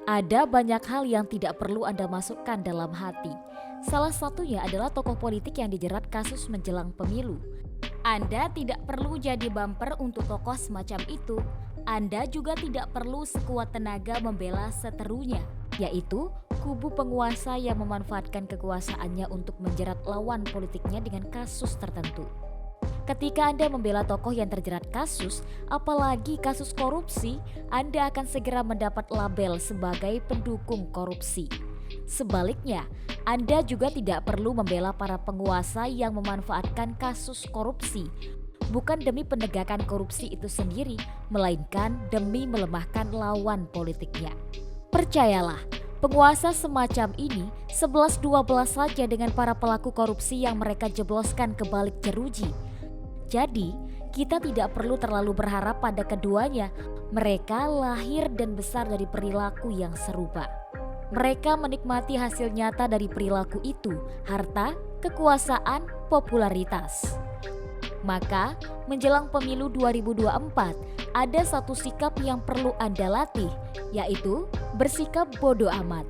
Ada banyak hal yang tidak perlu Anda masukkan dalam hati. Salah satunya adalah tokoh politik yang dijerat kasus menjelang pemilu. Anda tidak perlu jadi bumper untuk tokoh semacam itu. Anda juga tidak perlu sekuat tenaga membela seterunya, yaitu kubu penguasa yang memanfaatkan kekuasaannya untuk menjerat lawan politiknya dengan kasus tertentu. Ketika Anda membela tokoh yang terjerat kasus, apalagi kasus korupsi, Anda akan segera mendapat label sebagai pendukung korupsi. Sebaliknya, Anda juga tidak perlu membela para penguasa yang memanfaatkan kasus korupsi, bukan demi penegakan korupsi itu sendiri, melainkan demi melemahkan lawan politiknya. Percayalah, penguasa semacam ini 11-12 saja dengan para pelaku korupsi yang mereka jebloskan ke balik jeruji. Jadi, kita tidak perlu terlalu berharap pada keduanya. Mereka lahir dan besar dari perilaku yang serupa. Mereka menikmati hasil nyata dari perilaku itu, harta, kekuasaan, popularitas. Maka, menjelang pemilu 2024, ada satu sikap yang perlu Anda latih, yaitu bersikap bodoh amat.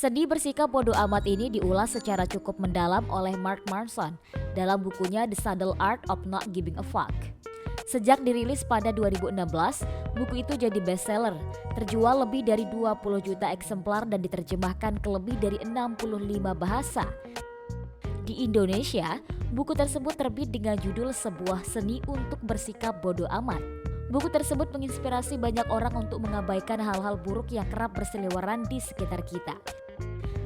Seni bersikap bodoh amat ini diulas secara cukup mendalam oleh Mark Manson dalam bukunya The Subtle Art of Not Giving a Fuck. Sejak dirilis pada 2016, buku itu jadi bestseller, terjual lebih dari 20 juta eksemplar dan diterjemahkan ke lebih dari 65 bahasa. Di Indonesia, buku tersebut terbit dengan judul Sebuah Seni untuk Bersikap Bodoh Amat. Buku tersebut menginspirasi banyak orang untuk mengabaikan hal-hal buruk yang kerap berseliweran di sekitar kita.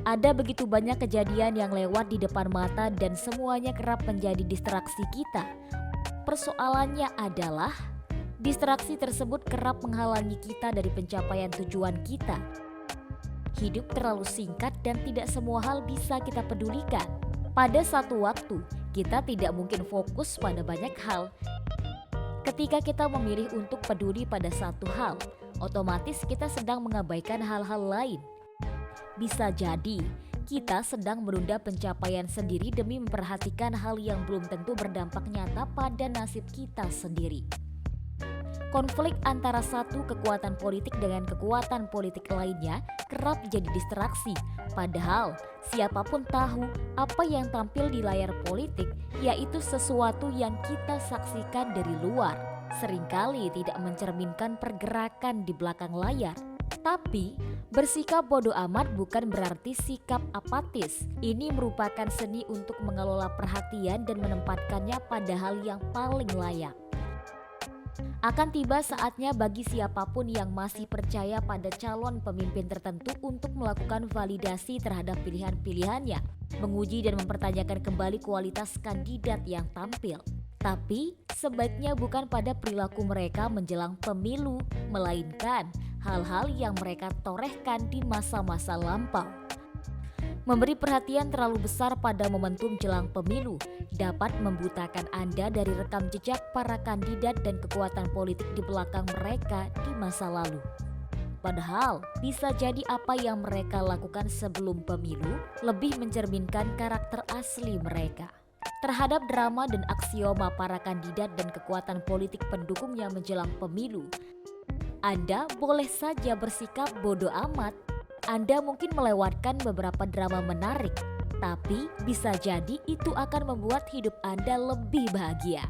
Ada begitu banyak kejadian yang lewat di depan mata dan semuanya kerap menjadi distraksi kita. Persoalannya adalah, distraksi tersebut kerap menghalangi kita dari pencapaian tujuan kita. Hidup terlalu singkat dan tidak semua hal bisa kita pedulikan. Pada satu waktu, kita tidak mungkin fokus pada banyak hal. Ketika kita memilih untuk peduli pada satu hal, otomatis kita sedang mengabaikan hal-hal lain. Bisa jadi, kita sedang menunda pencapaian sendiri demi memperhatikan hal yang belum tentu berdampak nyata pada nasib kita sendiri. Konflik antara satu kekuatan politik dengan kekuatan politik lainnya kerap jadi distraksi. Padahal, siapapun tahu apa yang tampil di layar politik yaitu sesuatu yang kita saksikan dari luar. Seringkali tidak mencerminkan pergerakan di belakang layar. Tapi, bersikap bodoh amat bukan berarti sikap apatis. Ini merupakan seni untuk mengelola perhatian dan menempatkannya pada hal yang paling layak. Akan tiba saatnya bagi siapapun yang masih percaya pada calon pemimpin tertentu untuk melakukan validasi terhadap pilihan-pilihannya, menguji dan mempertanyakan kembali kualitas kandidat yang tampil. Tapi sebaiknya bukan pada perilaku mereka menjelang pemilu, melainkan hal-hal yang mereka torehkan di masa-masa lampau. Memberi perhatian terlalu besar pada momentum jelang pemilu dapat membutakan Anda dari rekam jejak para kandidat dan kekuatan politik di belakang mereka di masa lalu. Padahal, bisa jadi apa yang mereka lakukan sebelum pemilu lebih mencerminkan karakter asli mereka. Terhadap drama dan aksioma para kandidat dan kekuatan politik pendukungnya menjelang pemilu, Anda boleh saja bersikap bodoh amat. Anda mungkin melewatkan beberapa drama menarik, tapi bisa jadi itu akan membuat hidup Anda lebih bahagia.